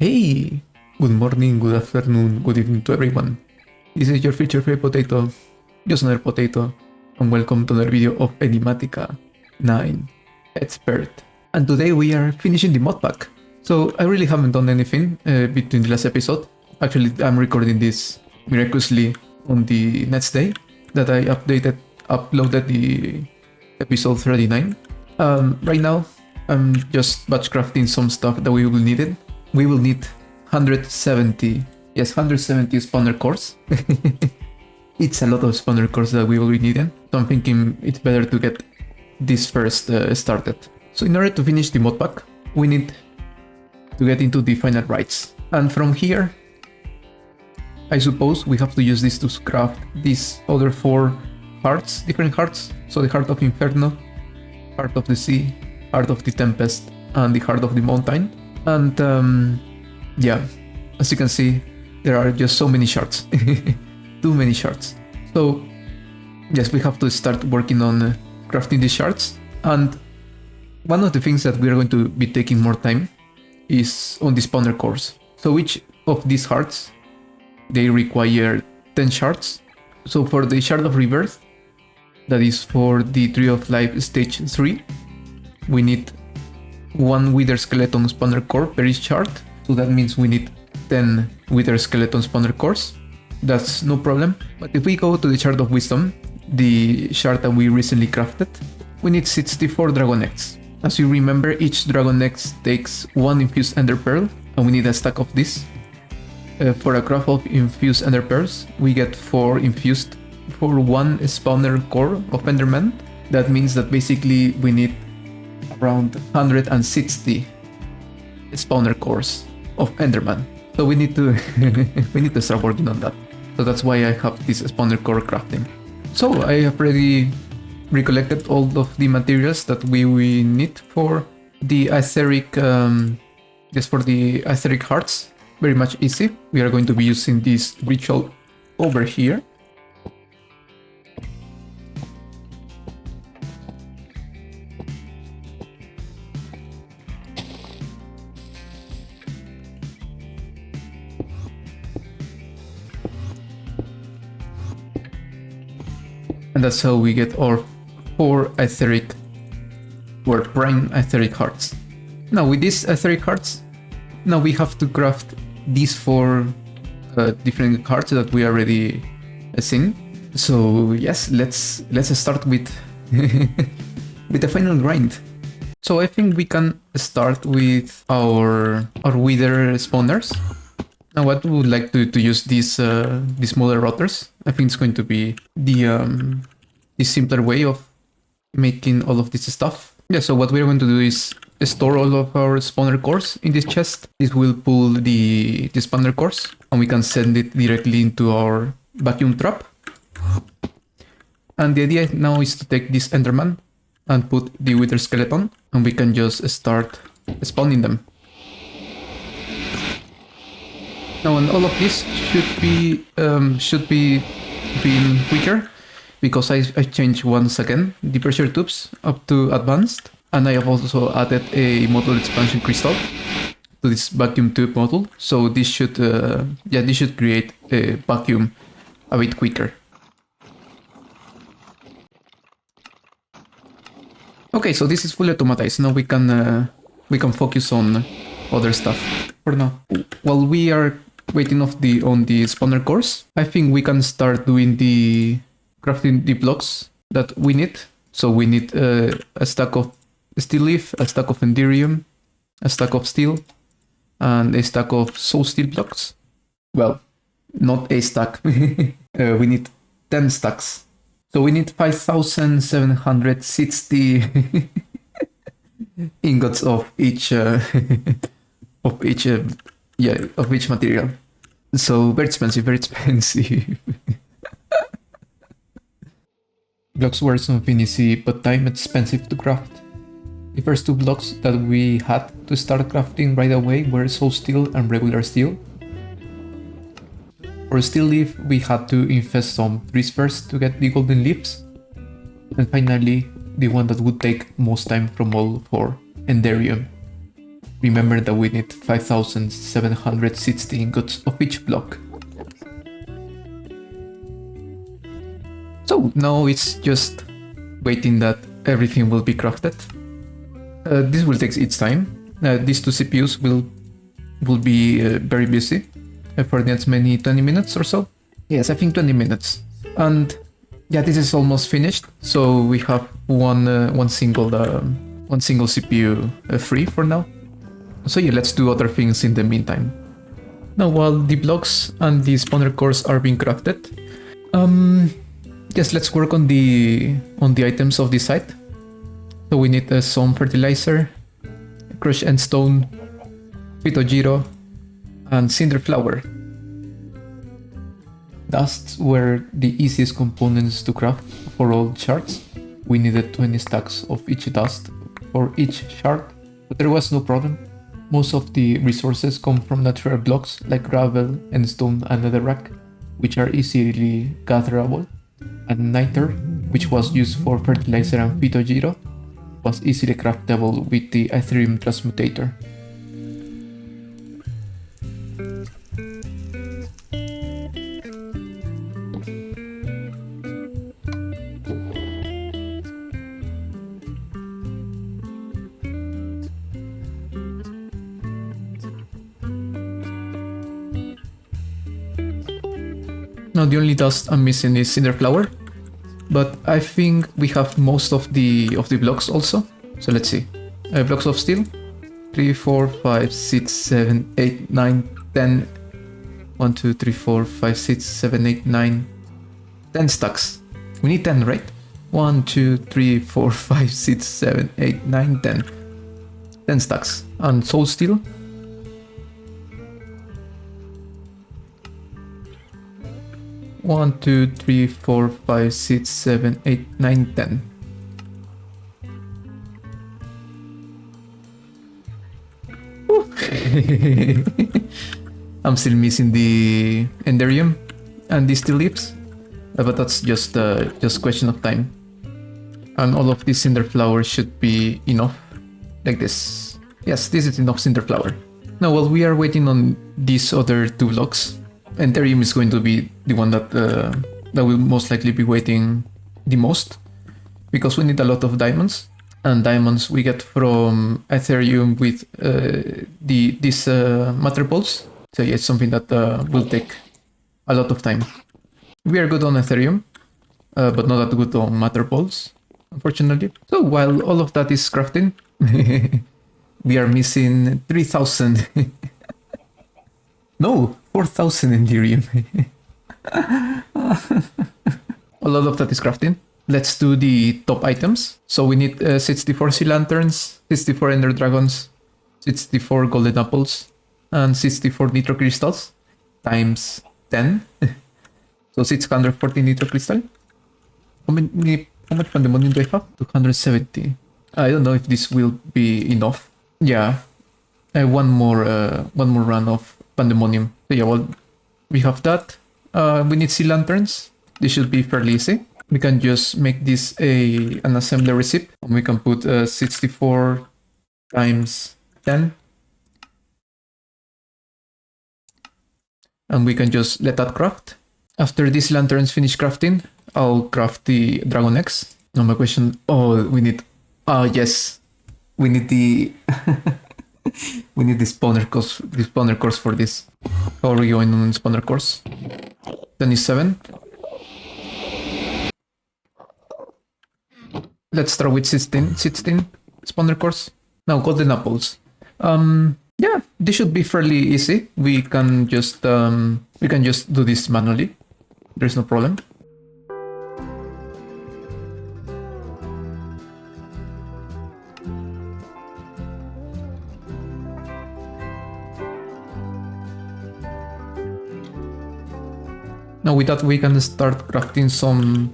Hey, good morning, good afternoon, good evening to everyone. This is your future favorite potato, just another potato, and welcome to another video of Enigmatica 9 Expert. And today we are finishing the mod pack. So I really haven't done anything between the last episode. Actually, I'm recording this miraculously on the next day that I uploaded the episode 39. Right now, I'm just batch crafting some stuff that we will need it. We will need 170 spawner cores. It's a lot of spawner cores that we will be needing, so I'm thinking it's better to get this first started. So in order to finish the mod pack, we need to get into the final rites, and from here I suppose we have to use this to craft these other 4 hearts, different hearts. So the Heart of Inferno, Heart of the Sea, Heart of the Tempest, and the Heart of the Mountain. And yeah, as you can see, there are just so many shards. Too many shards. So yes, we have to start working on crafting these shards. And one of the things that we are going to be taking more time is on the spawner cores. So each of these hearts, they require 10 shards. So for the Shard of Rebirth, that is for the Tree of Life stage 3, we need 1 Wither Skeleton spawner core per each shard. So that means we need 10 Wither Skeleton spawner cores. That's no problem. But if we go to the Shard of Wisdom, the shard that we recently crafted, we need 64 Dragon Eggs. As you remember, each Dragon Egg takes 1 infused Ender Pearl, and we need a stack of this. For a craft of infused Ender Pearls, we get 4 infused for 1 spawner core of Enderman. That means that basically we need around 160 spawner cores of Enderman. So we need to we need to start working on that. So that's why I have this spawner core crafting. So I have already recollected all of the materials that we need for the aetheric just for the aetheric hearts. Very much easy. We are going to be using this ritual over here. And that's how we get our 4 aetheric or prime aetheric hearts. Now with these aetheric hearts, now we have to craft these 4 different hearts that we already seen. So yes, let's start with with the final grind. So I think we can start with our wither spawners. Now what we would like to use these smaller rotters. I think it's going to be the simpler way of making all of this stuff. Yeah, so what we're going to do is store all of our spawner cores in this chest. This will pull the spawner cores, and we can send it directly into our vacuum trap. And the idea now is to take this Enderman and put the Wither Skeleton, and we can just start spawning them. Now, and all of this should be being quicker, because I changed once again the pressure tubes up to advanced, and I have also added a model expansion crystal to this vacuum tube model. So this should create a vacuum a bit quicker. Okay, so this is fully automatized. Now we can focus on other stuff for now. While we are waiting on the spawner cores, I think we can start doing the crafting the blocks that we need. So we need a stack of steel leaf, a stack of enderium, a stack of steel, and a stack of soul steel blocks. Well, not a stack. We need 10 stacks. So we need 5,760 ingots of each of each material. So very expensive, very expensive. Blocks were something easy, but time expensive to craft. The first 2 blocks that we had to start crafting right away were soul steel and regular steel. For steel leaf, we had to infest some trees first to get the golden leaves. And finally, the one that would take most time from all 4, enderium. remember that we need 5,760 ingots of each block. So now it's just waiting that everything will be crafted. This will take its time. These two CPUs will be very busy for the next 20 minutes or so. Yes, I think 20 minutes. And yeah, this is almost finished. So we have one single CPU free for now. So yeah, let's do other things in the meantime. Now, while the blocks and the spawner cores are being crafted, yes, let's work on the items of the site. So we need some fertilizer, crushed endstone, Pythogiro, and cinder flower. Dusts were the easiest components to craft for all shards. We needed 20 stacks of each dust for each shard, but there was no problem. Most of the resources come from natural blocks like gravel, endstone, and netherrack, which are easily gatherable. And niter, which was used for fertilizer and Pythogiro, was easily craftable with the Ethereum transmutator. Now the only dust I'm missing is cinder flower, but I think we have most of the blocks also. So let's see. Blocks of steel. 3, 4, 5, 6, 7, 8, 9, 10. 1, 2, 3, 4, 5, 6, 7, 8, 9. 10 stacks. We need 10, right? 1, 2, 3, 4, 5, 6, 7, 8, 9, 10. 10 stacks. And soul steel. 1, 2, 3, 4, 5, 6, 7, 8, 9, 10. I'm still missing the Enderium and the steel leaves, but that's just question of time. And all of these cinder flowers should be enough, like this. Yes, this is enough cinder flower. Now, while we are waiting on these other two blocks, Ethereum is going to be the one that will most likely be waiting the most, because we need a lot of diamonds, and diamonds we get from Ethereum with these matter balls. So yeah, it's something that will take a lot of time. We are good on Ethereum, but not that good on matter balls, unfortunately. So while all of that is crafting, we are missing 3,000. No, 4,000 Ethereum. A lot of that is crafting. Let's do the top items. So we need 64 sea lanterns, 64 ender dragons, 64 golden apples, and 64 nitro crystals times 10. So 640 nitro crystal. How much pandemonium do I have? 270. I don't know if this will be enough. Yeah, one more run of pandemonium. So yeah, well, we have that. We need sea lanterns. This should be fairly easy. We can just make this an assembly receipt, and we can put 64 times 10, and we can just let that craft. After these lanterns finish crafting, I'll craft the dragon eggs. Now my question, we need, yes, we need the we need the spawner course for this. How are we going on spawner course? 27. Let's start with 16 spawner course. Now golden apples. Yeah, this should be fairly easy. We can just do this manually. There's no problem. Now with that we can start crafting some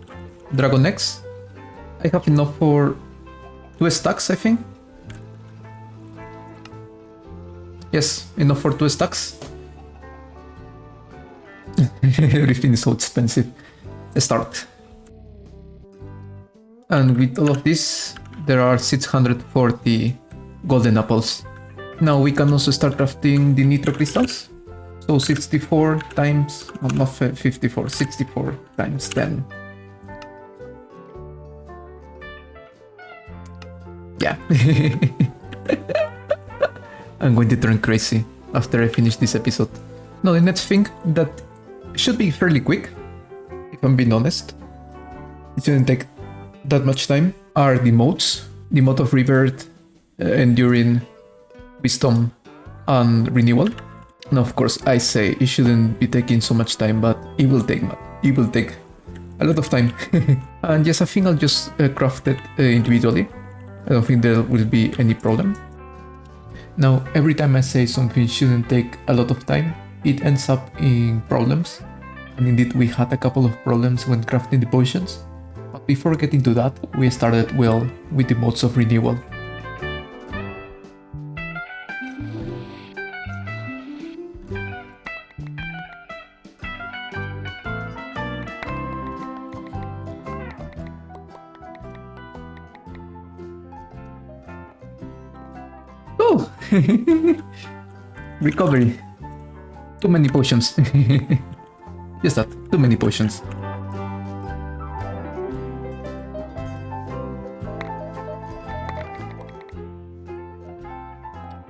dragon eggs. I have enough for 2 stacks, I think. Yes, enough for 2 stacks. Everything is so expensive. Let's start. And with all of this, there are 640 golden apples. Now we can also start crafting the nitro crystals. So 64 times, well, not 54, 64 times 10. Yeah. I'm going to turn crazy after I finish this episode. Now the next thing that should be fairly quick, if I'm being honest, it shouldn't take that much time, are the modes. The mode of rebirth, enduring, wisdom, and renewal. Now of course I say it shouldn't be taking so much time, but it will take a lot of time. And yes, I think I'll just craft it individually. I don't think there will be any problem. Now every time I say something shouldn't take a lot of time, it ends up in problems. And indeed we had a couple of problems when crafting the potions. But before getting to that, we started well with the modes of renewal. Oh! Recovery. Too many potions. Just that, too many potions.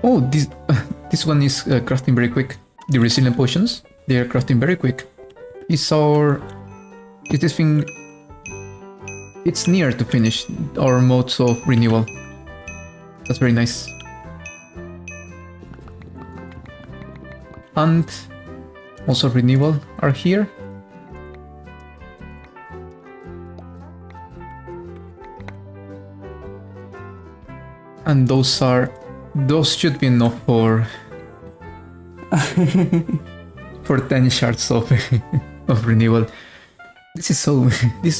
Oh, this one is crafting very quick. The resilient potions, they are crafting very quick. Is this thing? It's near to finish our modes of renewal. That's very nice. And also renewal are here. And those should be enough for for 10 shards of of renewal. This is so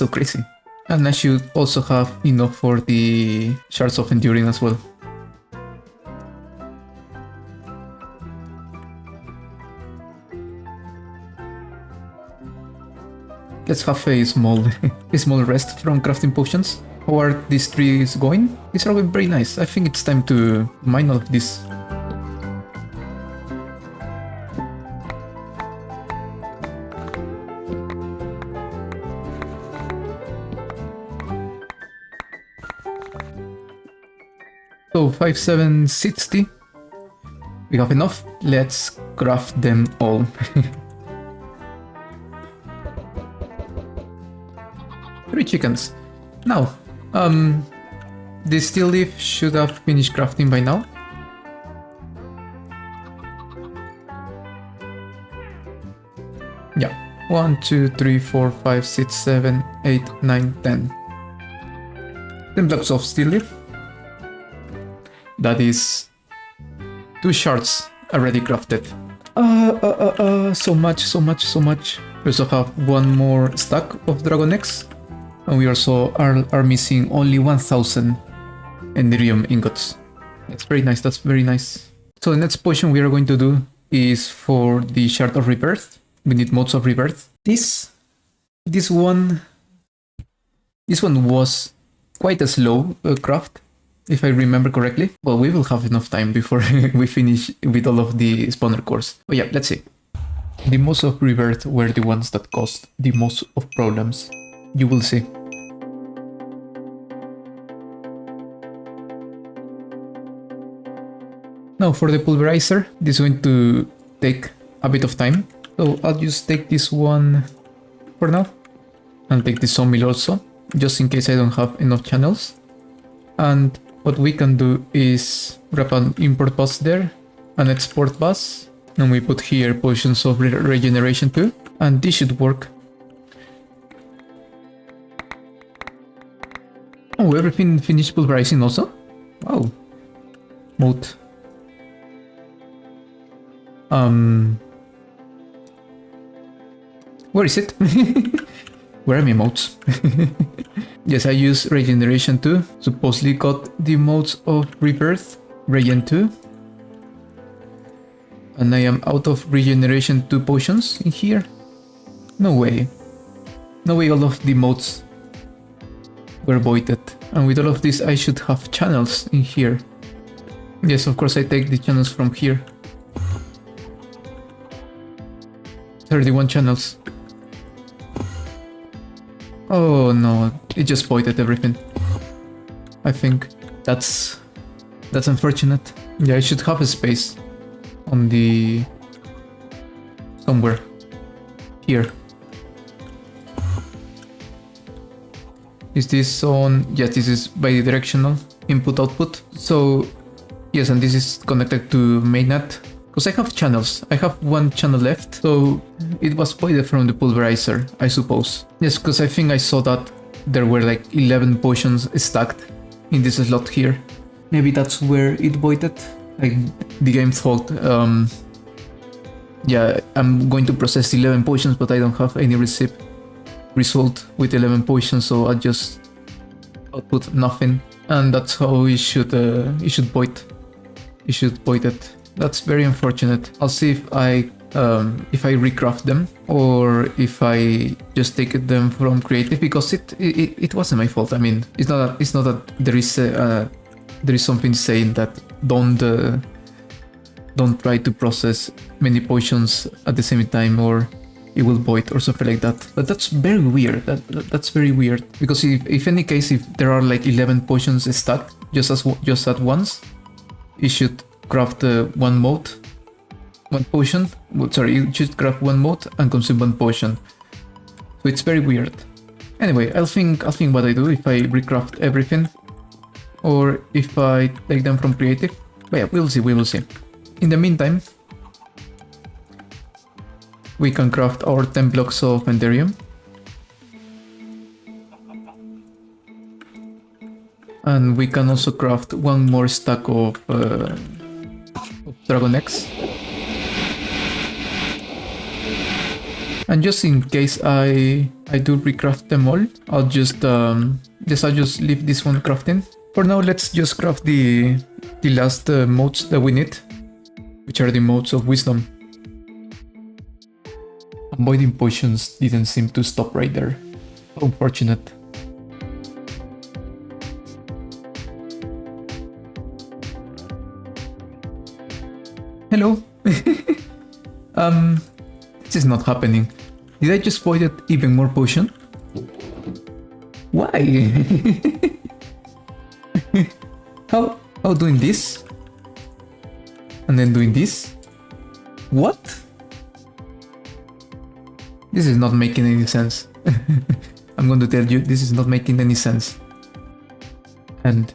crazy. And I should also have enough for the shards of enduring as well. Let's have a small rest from crafting potions. How are these trees going? These are going very nice. I think it's time to mine all of this. So 5, 7, 60. We have enough. Let's craft them all. 3 chickens. Now, the steel leaf should have finished crafting by now. Yeah, 1, 2, 3, 4, 5, 6, 7, 8, 9, 10. 10 blocks of steel leaf. That is 2 shards already crafted. So much. We also have 1 more stack of dragon eggs. And we also are missing only 1000 Enderium ingots. That's very nice, So the next potion we are going to do is for the Shard of Rebirth. We need modes of rebirth. This one was quite a slow craft, if I remember correctly. Well, we will have enough time before we finish with all of the spawner cores. Oh yeah, let's see. The modes of rebirth were the ones that caused the most of problems. You will see. Now for the pulverizer, this is going to take a bit of time. So I'll just take this one for now. And take the sawmill also, just in case I don't have enough channels. And what we can do is grab an import bus there, an export bus. And we put here potions of regeneration too. And this should work. Oh, everything finished pulverizing also? Wow. Mote. Where is it? Where are my modes? Yes, I use regeneration 2. Supposedly got the modes of rebirth, regen 2. And I am out of regeneration 2 potions in here. No way. No way all of the modes were voided. And with all of this I should have channels in here. Yes, of course I take the channels from here. 31 channels. Oh no, it just voided everything. I think that's unfortunate. Yeah, I should have a space on the somewhere here. Is this on? Yes, this is bidirectional input output. So yes, and this is connected to mainnet. Because I have channels. I have one channel left, so it was voided from the pulverizer, I suppose. Yes, because I think I saw that there were like 11 potions stacked in this slot here. Maybe that's where it voided. Like the game thought, yeah, I'm going to process 11 potions, but I don't have any result with 11 potions, so I just output nothing, and that's how it should void. It should void it. That's very unfortunate. I'll see if I recraft them or if I just take them from creative, because it wasn't my fault. I mean, it's not that there is something saying that don't try to process many potions at the same time or it will void or something like that. But that's very weird. That's very weird, because if any case, if there are like 11 potions stacked just at once, it should craft one potion. Sorry, you should craft one mode and consume one potion. So it's very weird. Anyway, I'll think what I do if I recraft everything or if I take them from creative. But yeah, we will see. In the meantime, we can craft our 10 blocks of Enderium. And we can also craft one more stack of Dragon Eggs. And just in case I do recraft them all, I'll just leave this one crafting. For now, let's just craft the last modes that we need, which are the modes of wisdom. Avoiding potions didn't seem to stop right there. Unfortunate. Hello. This is not happening. Did I just void even more potion? Why? How doing this? And then doing this? What? This is not making any sense. I'm going to tell you, this is not making any sense. And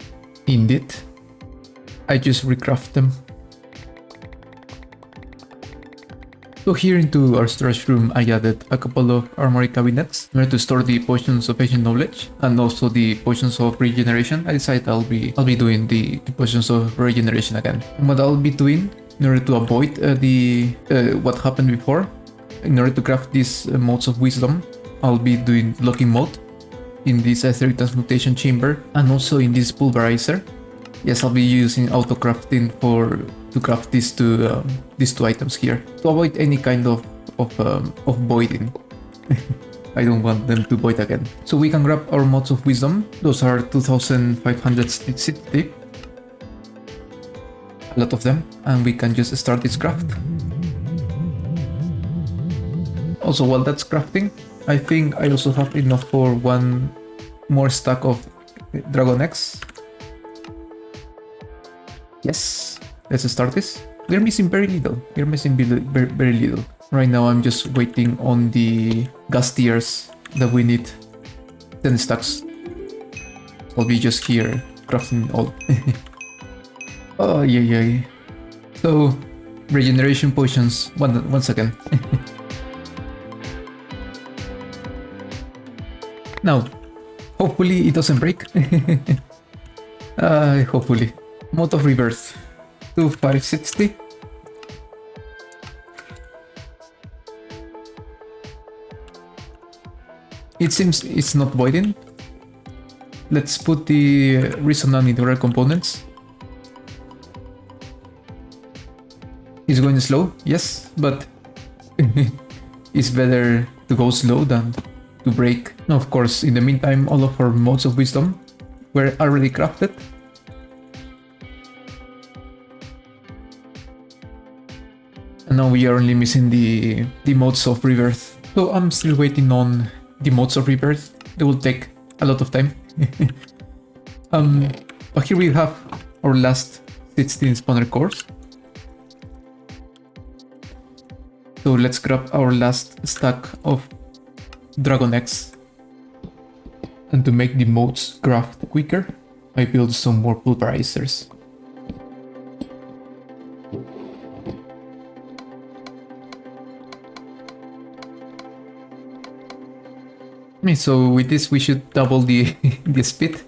indeed, I just recraft them. So here into our storage room, I added a couple of armory cabinets in order to store the potions of ancient knowledge and also the potions of regeneration. I decided I'll be doing the potions of regeneration again. And what I'll be doing in order to avoid what happened before, in order to craft these modes of wisdom, I'll be doing locking mode in this etheric transmutation chamber and also in this pulverizer. Yes, I'll be using auto crafting to craft these two items here to avoid any kind of voiding. I don't want them to void again. So we can grab our modes of wisdom. Those are 2560. A lot of them, and we can just start this craft. Also, while that's crafting, I think I also have enough for one more stack of Dragon Eggs. Yes, let's start this. We're missing very little. Very little. Right now I'm just waiting on the gas tiers that we need. 10 stacks. I'll be just here crafting all. Oh yeah. So regeneration potions. One second. Now, hopefully it doesn't break. Hopefully. Mode of rebirth. 2560. It seems it's not voiding. Let's put the resonant into rare components. It's going slow, yes, but it's better to go slow than to break. Now, of course, in the meantime, all of our modes of wisdom were already crafted. And now we are only missing the modes of rebirth. So I'm still waiting on the modes of rebirth. They will take a lot of time. But here we have our last 16 spawner cores. So let's grab our last stack of dragon eggs. And to make the modes craft quicker, I build some more pulverizers. So with this we should double the the speed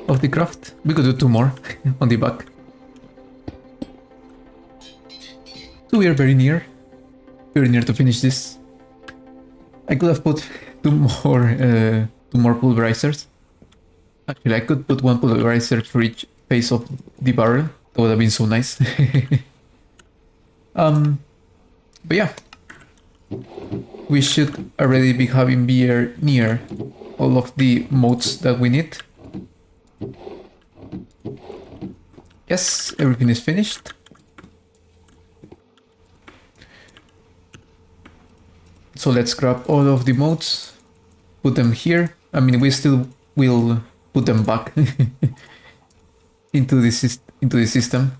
of the craft. We could do 2 more on the back. So we are very near to finish this. I could have put 2 more pulverizers. Actually, I could put 1 pulverizer for each face of the barrel. That would have been so nice. But yeah, we should already be having beer near all of the modes that we need. Yes, everything is finished. So let's grab all of the modes, put them here. I mean, we still will put them back into the system,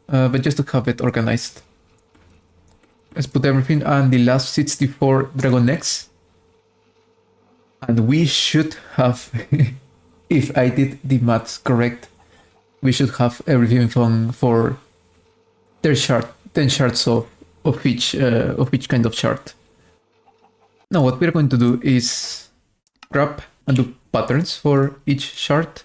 but just to have it organized. Let's put everything on the last 64 dragon eggs. And we should have, if I did the maths correct, we should have everything for 10 shards of each kind of shard. Now what we're going to do is grab and do patterns for each shard.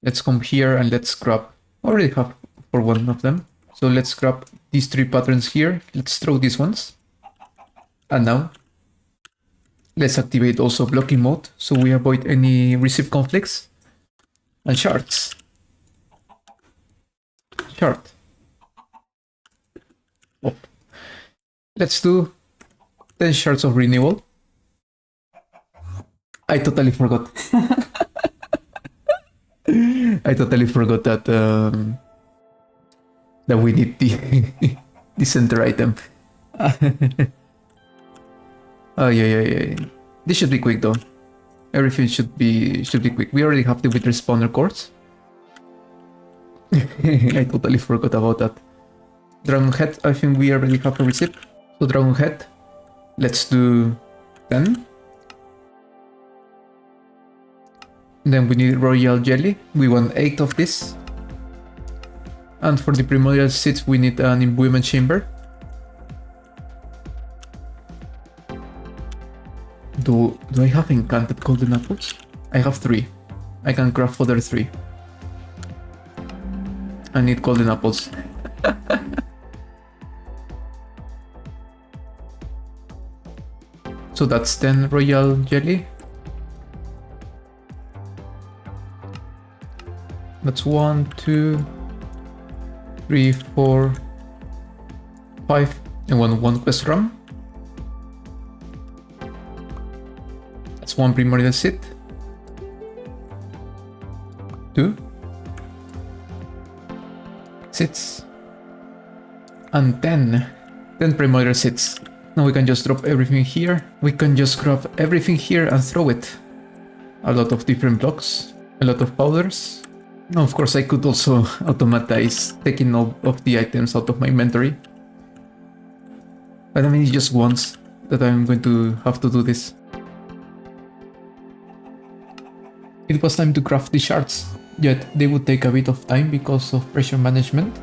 Let's come here and let's grab, already have for one of them. So let's grab these 3 patterns here. Let's throw these ones. And now let's activate also blocking mode so we avoid any receive conflicts. And shards. Shard. Oh. Let's do 10 shards of renewal. I totally forgot. I totally forgot that that we need the center item. Oh yeah. This should be quick though. Everything should be quick. We already have the wither spawner cores. I totally forgot about that. Dragon head, I think we already have a receipt. So dragon head, let's do 10. Then we need royal jelly. We want 8 of this. And for the primordial seeds, we need an imbuement chamber. Do I have enchanted golden apples? I have 3. I can craft further 3. I need golden apples. So that's 10 royal jelly. That's 1, 2, 3, 4, 5, and one quest rum. That's 1 primordial seed. 2 seeds. And 10 primordial seeds. Now we can just drop everything here. We can just grab everything here and throw it. A lot of different blocks, a lot of powders. Now, of course, I could also automatize taking all of the items out of my inventory. But I mean, it's just once that I'm going to have to do this. It was time to craft the shards, yet they would take a bit of time because of pressure management.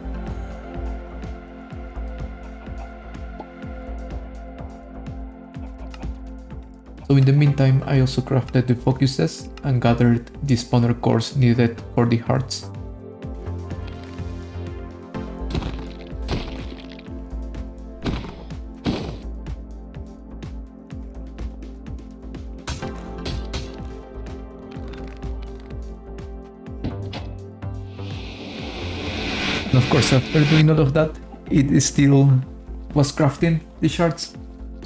So in the meantime, I also crafted the focuses and gathered the spawner cores needed for the hearts. And of course, after doing all of that, it still was crafting the shards.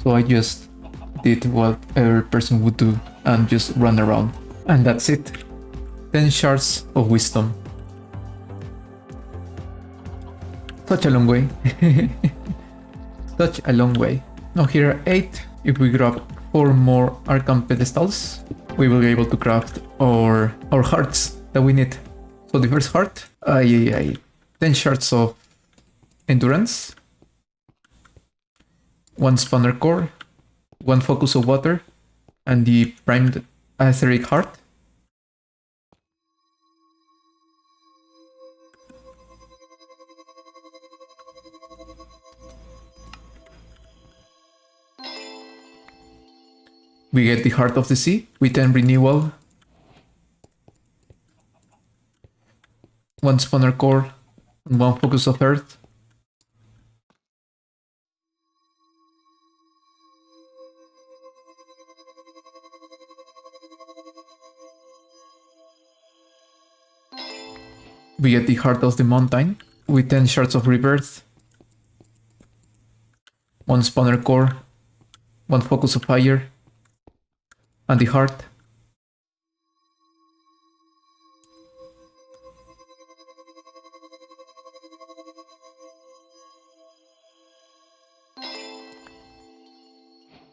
So I just did what every person would do and just run around. And that's it. 10 shards of wisdom. Such a long way. Such a long way. Now here are 8. If we grab 4 more Archon pedestals, we will be able to craft our hearts that we need. So the first heart, 10 shards of endurance, 1 spawner core, 1 focus of water, and the primed aetheric heart. We get the Heart of the Sea with 10 renewal, 1 spawner core, and 1 focus of earth. We get the Heart of the Mountain with 10 shards of rebirth, 1 spawner core, 1 focus of fire, and the heart.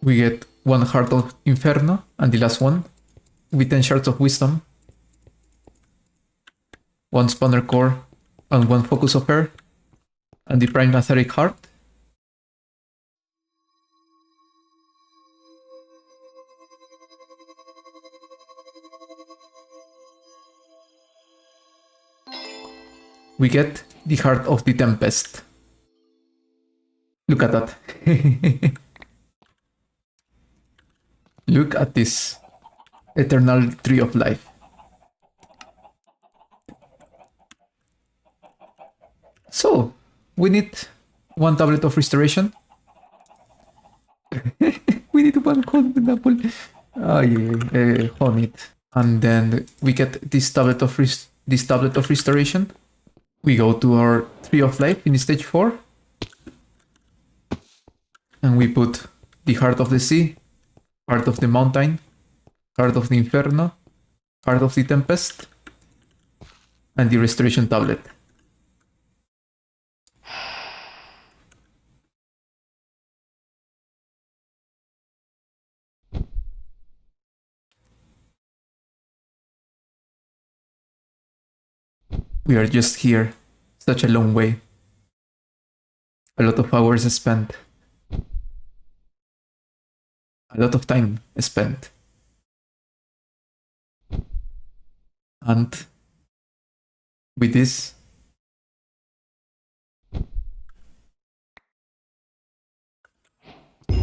We get 1 Heart of Inferno, and the last one with 10 shards of wisdom, 1 spawner core, and 1 focus of air, and the prime aetheric heart. We get the Heart of the Tempest. Look at that. Look at this. Eternal Tree of Life. So, we need 1 tablet of restoration. We need 1 golden apple. Honey. And then we get this tablet of restoration. We go to our Tree of Life in stage 4. And we put the Heart of the Sea, Heart of the Mountain, Heart of the Inferno, Heart of the Tempest, and the Restoration Tablet. We are just here. Such a long way. A lot of hours spent. A lot of time spent. And with this,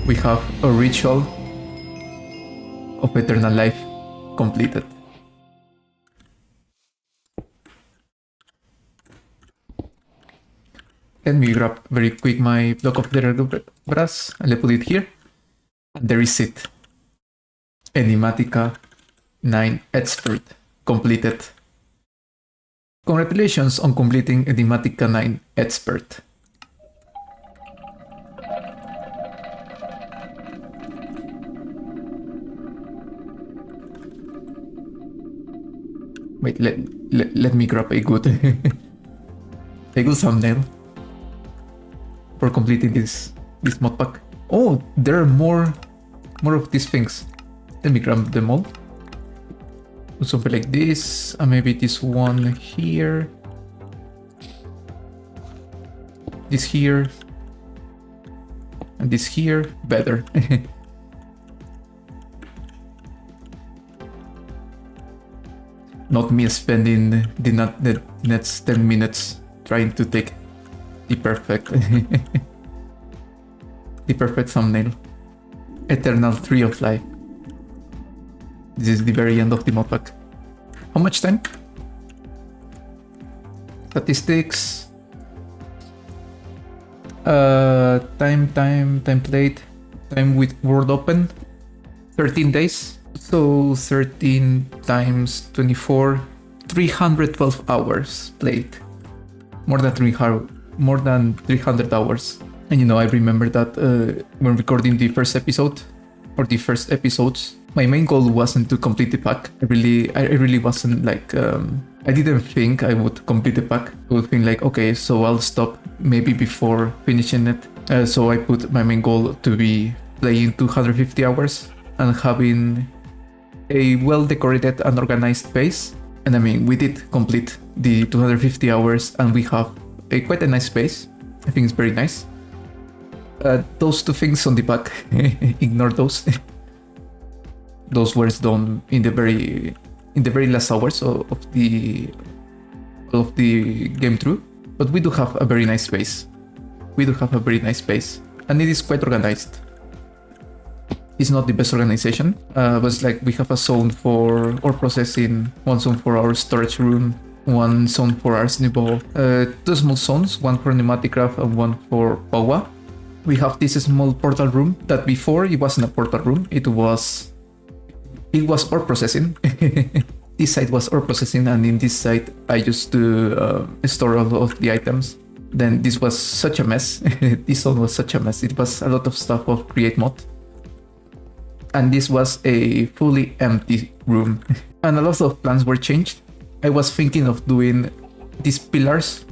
we have a ritual of eternal life completed. Let me grab very quick my block of the brass and let's put it here. And there is it. Enigmatica 9 Expert completed. Congratulations on completing Enigmatica 9 Expert. Wait, let me grab a good thumbnail for completing this mod pack. Oh, there are more of these things. Let me grab them all. Do something like this, and maybe this one here, this here, and this here. Better. Not me spending the next 10 minutes trying to take the perfect the perfect thumbnail. Eternal Tree of Life. This is the very end of the mod pack. How much time? Statistics. Time played. Time with world open. 13 days. So 13 times 24. 312 hours played. More than 300 hours. And you know, I remember that when recording the first episode, or the first episodes, my main goal wasn't to complete the pack. I really wasn't like, I didn't think I would complete the pack. I would think like, okay, so I'll stop maybe before finishing it. So I put my main goal to be playing 250 hours and having a well-decorated and organized base. And I mean, we did complete the 250 hours and we have quite a nice base. I think it's very nice. Those two things on the back, ignore those. Those were done in the very last hours of the game through. But we do have a very nice base. We do have a very nice base, and it is quite organized. It's not the best organization, but it's like we have a zone for ore processing, one zone for our storage room, one zone for arsenic ball, two small zones, one for Enigmatica and one for Powa. We have this small portal room that before it wasn't a portal room, it was ore processing. This side was ore processing, and in this side I used to store all of the items. Then this was such a mess. This zone was such a mess. It was a lot of stuff of create mod. And this was a fully empty room. And a lot of plans were changed. I was thinking of doing these pillars,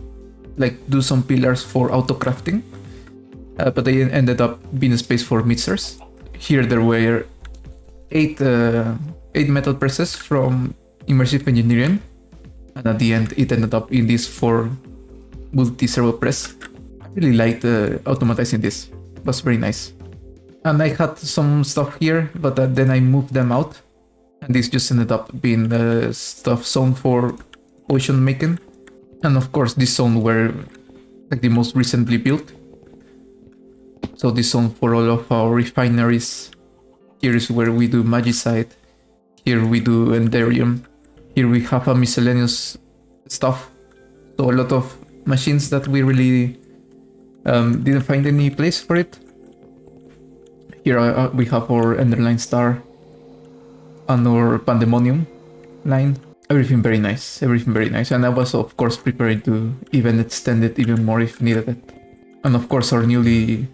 like do some pillars for auto crafting. But they ended up being a space for mixers. Here there were eight metal presses from immersive engineering. And at the end it ended up in this 4 multi-servo press. I really liked automatizing this. It was very nice. And I had some stuff here, but then I moved them out. And this just ended up being the stuff zone for potion making. And of course this zone were like the most recently built. So this zone for all of our refineries. Here is where we do magicite. Here we do enderium. Here we have a miscellaneous stuff. So a lot of machines that we really didn't find any place for it. Here we have our Enderline Star and our Pandemonium line. Everything very nice, everything very nice. And I was of course preparing to even extend it even more if needed it. And of course our newly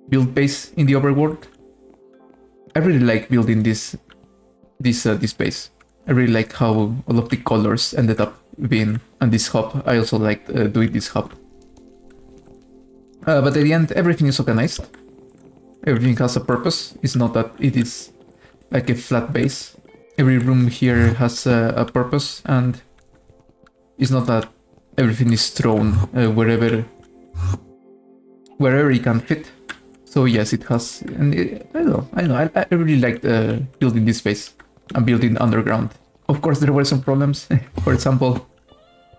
built base in the overworld. I really like building this base. I really like how all of the colors ended up being on this hub. I also liked doing this hub. But at the end, everything is organized. Everything has a purpose. It's not that it is like a flat base. Every room here has a purpose, and it's not that everything is thrown wherever it can fit. So yes, it has. And I don't know. I really liked building this space and building underground. Of course, there were some problems. For example,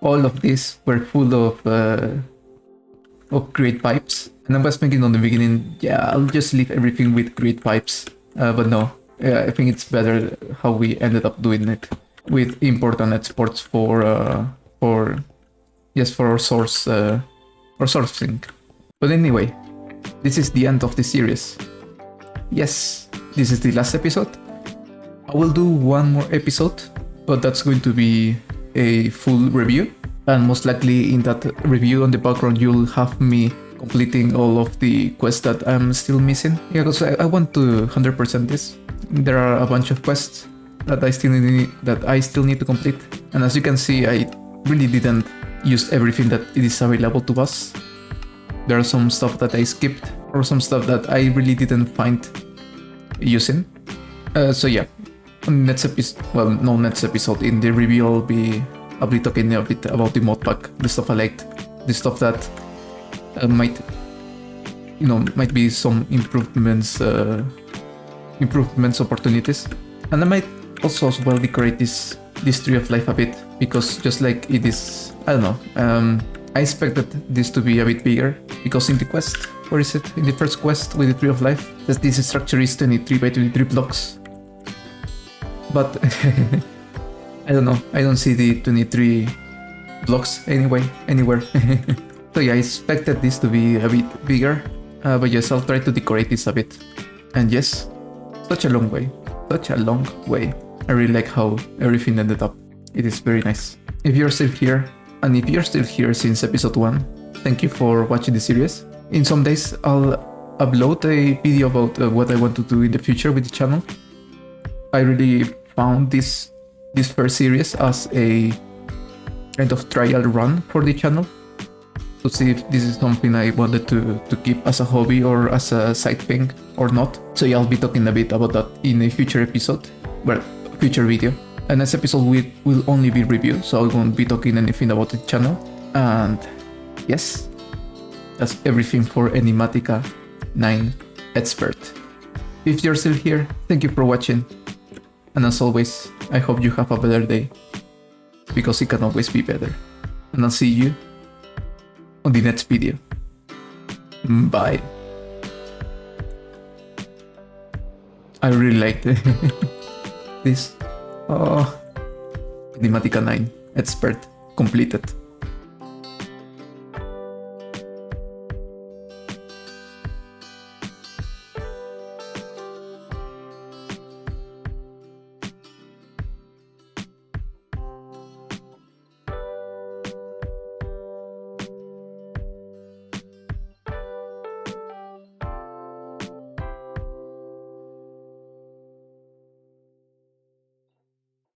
all of these were full of create pipes. And I was thinking on the beginning, yeah, I'll just leave everything with create pipes. But no, I think it's better how we ended up doing it with import and exports for our source sync. But anyway, this is the end of the series. Yes, this is the last episode. I will do one more episode, but that's going to be a full review. And most likely in that review on the background, you'll have me completing all of the quests that I'm still missing. Yeah, because I want to 100% this. There are a bunch of quests that I still need to complete. And as you can see, I really didn't use everything that it is available to us. There are some stuff that I skipped, or some stuff that I really didn't find using. So yeah, on next episode, in the review I'll be talking a bit about the modpack, the stuff I liked, the stuff that might be some improvements opportunities. And I might also as well decorate this tree of life a bit, because just like it is, I don't know, I expected this to be a bit bigger, because in the quest, where is it? In the first quest with the tree of life, this structure is 23 by 23 blocks. But I don't know, I don't see the 23 blocks anywhere. So yeah, I expected this to be a bit bigger, but yes, I'll try to decorate this a bit. And yes, such a long way. I really like how everything ended up. It is very nice. If you're still here, and if you're still here since episode 1, thank you for watching the series. In some days, I'll upload a video about what I want to do in the future with the channel. I really found this first series as a kind of trial run for the channel. to see if this is something I wanted to keep as a hobby or as a side thing or not. So yeah, I'll be talking a bit about that in a future episode, well, future video. And this episode will only be review, so I won't be talking anything about the channel. And yes, that's everything for Enigmatica 9 Expert. If you're still here, thank you for watching. And as always, I hope you have a better day, because it can always be better. And I'll see you on the next video. Bye. I really liked this. Oh, Enigmatica 9 Expert completed.